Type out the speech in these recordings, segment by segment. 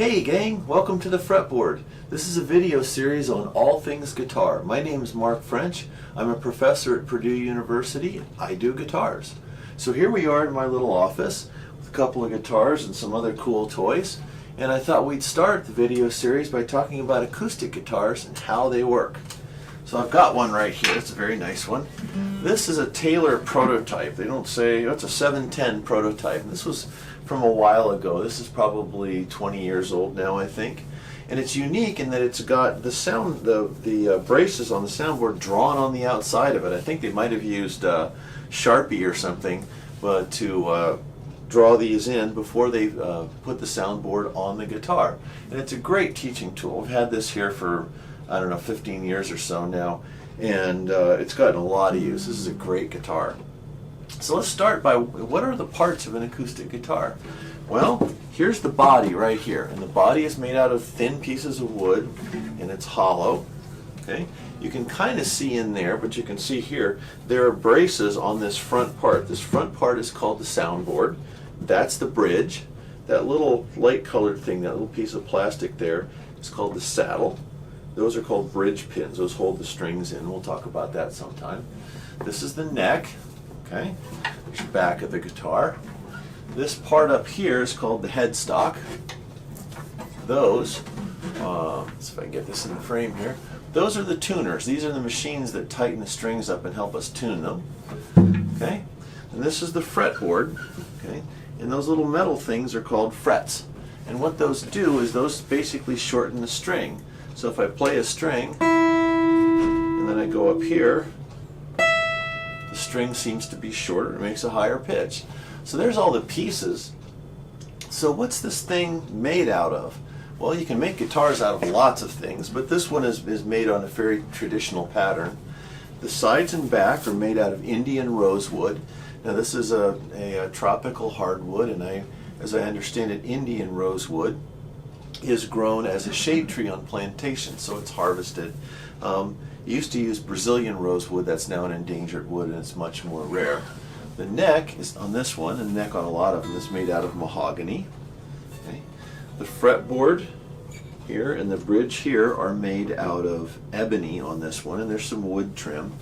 Hey gang, welcome to the Fretboard. This is a video series on all things guitar. My name is Mark French. I'm a professor at Purdue University. I do guitars. So here we are in my little office with a couple of guitars and some other cool toys. And I thought we'd start the video series by talking about acoustic guitars and how they work. So I've got one right here. It's a very nice one. This is a Taylor prototype. They don't say, it's a 710 prototype. This was from a while ago. This is probably 20 years old now, I think. And it's unique in that it's got the sound, the braces on the soundboard drawn on the outside of it. I think they might have used Sharpie or something to draw these in before they put the soundboard on the guitar. And it's a great teaching tool. We've had this here for, I don't know, 15 years or so now, and it's gotten a lot of use. This is a great guitar. So let's start by, what are the parts of an acoustic guitar? Well, here's the body right here, and the body is made out of thin pieces of wood, and it's hollow. Okay, you can kind of see in there, but you can see here there are braces on this front part. This front part is called the soundboard. That's the bridge. That little light colored thing, that little piece of plastic there, is called the saddle. Those are called bridge pins. Those hold the strings in. We'll talk about that sometime. This is the neck. Okay, there's the back of the guitar. This part up here is called the headstock. Those, let's see if I can get this in the frame here. Those are the tuners. These are the machines that tighten the strings up and help us tune them. Okay, and this is the fretboard. Okay, and those little metal things are called frets. And what those do is those basically shorten the string. So if I play a string and then I go up here, the string seems to be shorter. It makes a higher pitch. So there's all the pieces. So what's this thing made out of? Well, you can make guitars out of lots of things, but this one is made on a very traditional pattern. The sides and back are made out of Indian rosewood. Now this is a tropical hardwood, and as I understand it, Indian rosewood is grown as a shade tree on plantations, so it's harvested. You used to use Brazilian rosewood. That's now an endangered wood, and it's much more rare. The neck is on this one, and the neck on a lot of them is made out of mahogany. Okay. The fretboard here and the bridge here are made out of ebony on this one, and there's some wood trim.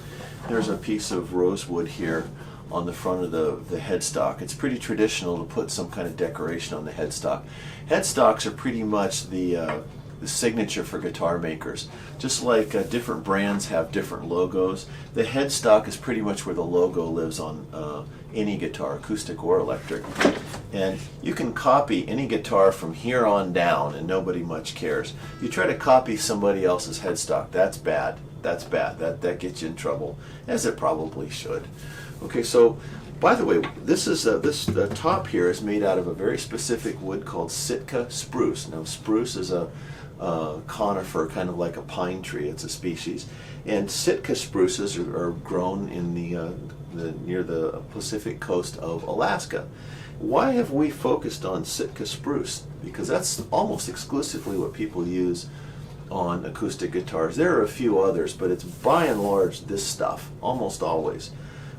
There's a piece of rosewood here on the front of the headstock. It's pretty traditional to put some kind of decoration on the headstock. Headstocks are pretty much the signature for guitar makers. Just like different brands have different logos, the headstock is pretty much where the logo lives on any guitar, acoustic or electric. And you can copy any guitar from here on down and nobody much cares. You try to copy somebody else's headstock, that's bad. That's bad. That gets you in trouble, as it probably should. Okay, so by the way, the top here is made out of a very specific wood called Sitka Spruce. Now, spruce is a conifer, kind of like a pine tree. It's a species, and Sitka spruces are grown in near the Pacific coast of Alaska. Why have we focused on Sitka spruce? Because that's almost exclusively what people use on acoustic guitars. There are a few others, but it's by and large this stuff, almost always.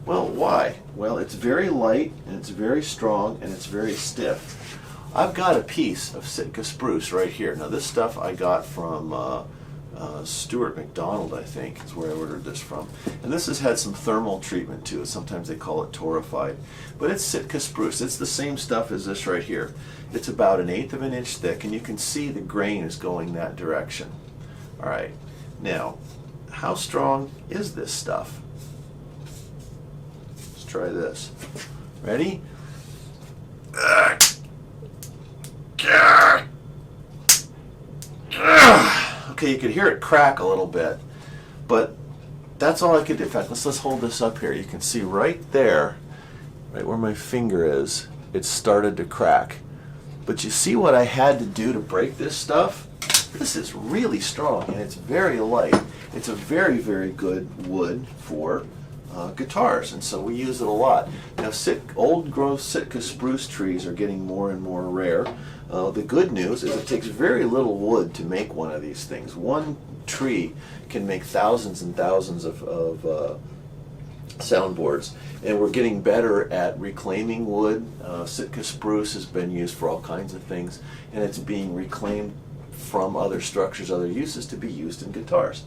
Well, why? Well, it's very light, and it's very strong, and it's very stiff. I've got a piece of Sitka spruce right here. Now this stuff I got from Stuart McDonald, I think, is where I ordered this from. And this has had some thermal treatment to it. Sometimes they call it torrefied. But it's Sitka spruce. It's the same stuff as this right here. It's about 1/8 of an inch thick, and you can see the grain is going that direction. All right. Now, how strong is this stuff? Let's try this. Ready? Okay, you could hear it crack a little bit, but that's all I could do. In fact, let's hold this up here. You can see right there, right where my finger is, it started to crack. But you see what I had to do to break this stuff? This is really strong, and it's very light. It's a very, very good wood for guitars, and so we use it a lot. Now, old growth Sitka spruce trees are getting more and more rare. The good news is it takes very little wood to make one of these things. One tree can make thousands and thousands of soundboards, and we're getting better at reclaiming wood. Sitka spruce has been used for all kinds of things, and it's being reclaimed from other structures, other uses, to be used in guitars.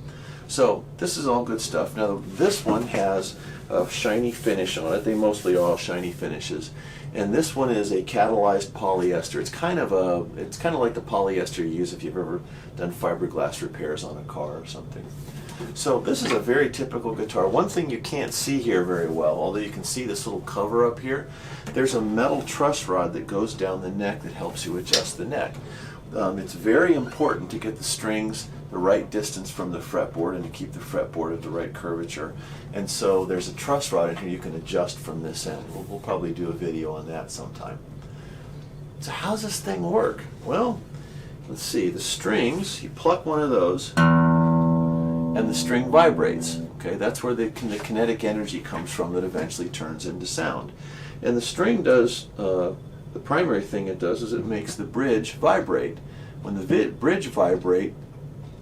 So this is all good stuff. Now this one has a shiny finish on it. They mostly are all shiny finishes, and this one is a catalyzed polyester. It's kind of like the polyester you use if you've ever done fiberglass repairs on a car or something. So this is a very typical guitar. One thing you can't see here very well, although you can see this little cover up here, there's a metal truss rod that goes down the neck that helps you adjust the neck. It's very important to get the strings the right distance from the fretboard and to keep the fretboard at the right curvature. And so there's a truss rod in here you can adjust from this end. We'll probably do a video on that sometime. So how's this thing work? Well, let's see, the strings, you pluck one of those and the string vibrates. Okay, that's where the kinetic energy comes from that eventually turns into sound. And the string does, the primary thing it does is it makes the bridge vibrate. When the bridge vibrate,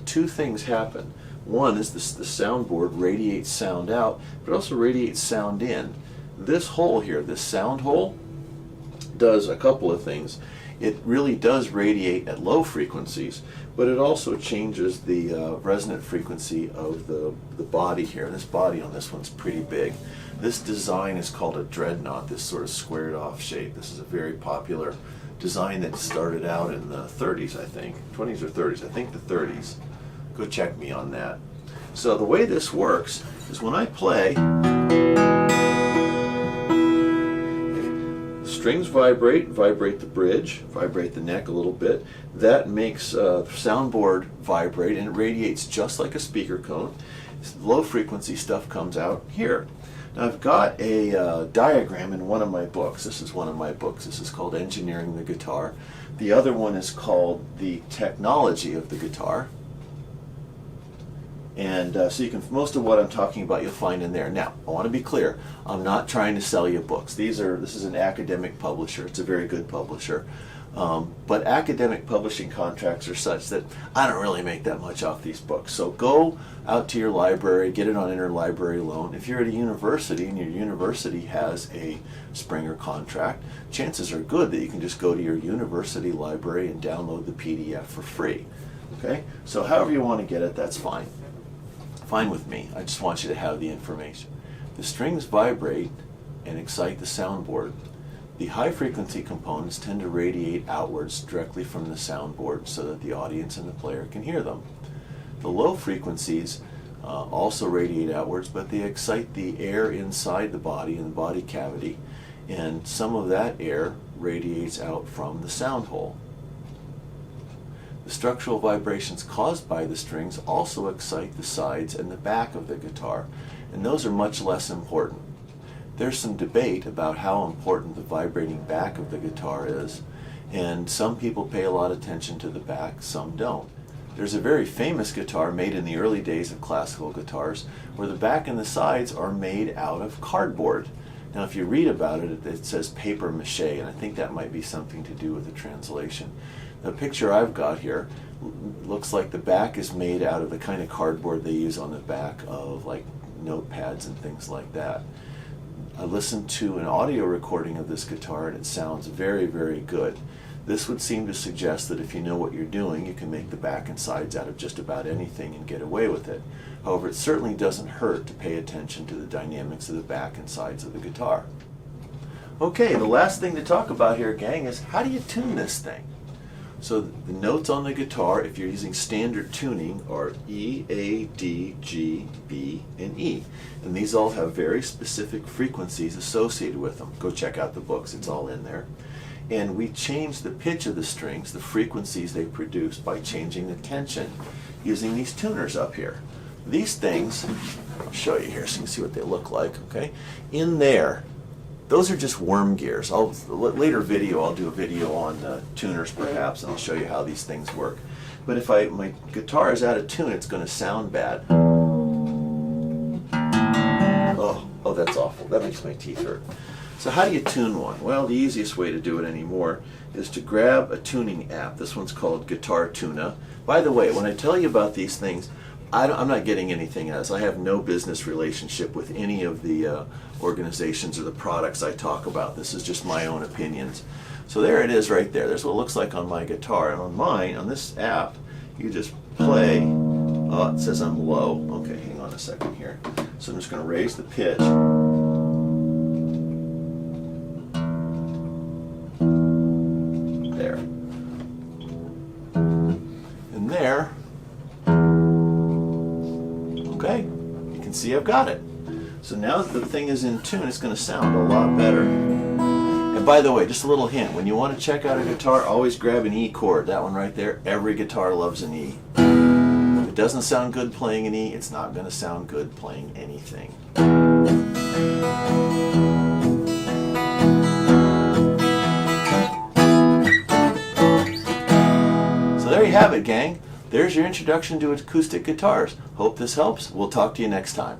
two things happen. One is the soundboard radiates sound out, but it also radiates sound in. This hole here, this sound hole, does a couple of things. It really does radiate at low frequencies, but it also changes the resonant frequency of the body here. This body on this one's pretty big. This design is called a dreadnought, this sort of squared off shape. This is a very popular design that started out in the 30s, I think. 20s or 30s, I think the 30s. Go check me on that. So the way this works is when I play, strings vibrate the bridge, vibrate the neck a little bit. That makes the soundboard vibrate, and it radiates just like a speaker cone. Low frequency stuff comes out here. Now I've got a diagram in one of my books. This is one of my books. This is called Engineering the Guitar. The other one is called The Technology of the Guitar. And so you can, most of what I'm talking about you'll find in there. Now, I want to be clear, I'm not trying to sell you books. This is an academic publisher. It's a very good publisher. But academic publishing contracts are such that I don't really make that much off these books. So go out to your library, get it on interlibrary loan. If you're at a university and your university has a Springer contract, chances are good that you can just go to your university library and download the PDF for free. Okay? So however you want to get it, that's fine. Fine with me. I just want you to have the information. The strings vibrate and excite the soundboard. The high frequency components tend to radiate outwards directly from the soundboard so that the audience and the player can hear them. The low frequencies also radiate outwards, but they excite the air inside the body in the body cavity, and some of that air radiates out from the sound hole. The structural vibrations caused by the strings also excite the sides and the back of the guitar, and those are much less important. There's some debate about how important the vibrating back of the guitar is, and some people pay a lot of attention to the back, some don't. There's a very famous guitar made in the early days of classical guitars where the back and the sides are made out of cardboard. Now if you read about it, it says paper mache, and I think that might be something to do with the translation. The picture I've got here looks like the back is made out of the kind of cardboard they use on the back of like notepads and things like that. I listened to an audio recording of this guitar and it sounds very, very good. This would seem to suggest that if you know what you're doing, you can make the back and sides out of just about anything and get away with it. However, it certainly doesn't hurt to pay attention to the dynamics of the back and sides of the guitar. Okay, the last thing to talk about here, gang, is how do you tune this thing? So the notes on the guitar, if you're using standard tuning, are E, A, D, G, B, and E. And these all have very specific frequencies associated with them. Go check out the books, it's all in there. And we change the pitch of the strings, the frequencies they produce, by changing the tension using these tuners up here. These things, I'll show you here so you can see what they look like, okay? In there, those are just worm gears. Later video, I'll do a video on tuners perhaps, and I'll show you how these things work. But if my guitar is out of tune, it's going to sound bad. Oh, that's awful. That makes my teeth hurt. So how do you tune one? Well, the easiest way to do it anymore is to grab a tuning app. This one's called Guitar Tuna. By the way, when I tell you about these things, I'm not getting anything else. I have no business relationship with any of the organizations or the products I talk about. This is just my own opinions. So there it is right there. There's what it looks like on my guitar. And on mine, on this app, you just play. Oh, it says I'm low. Okay, hang on a second here. So I'm just going to raise the pitch. There. And there. Okay, you can see I've got it. So now that the thing is in tune, it's going to sound a lot better. And by the way, just a little hint, when you want to check out a guitar, always grab an E chord. That one right there, every guitar loves an E. If it doesn't sound good playing an E, it's not going to sound good playing anything. So there you have it, gang. There's your introduction to acoustic guitars. Hope this helps. We'll talk to you next time.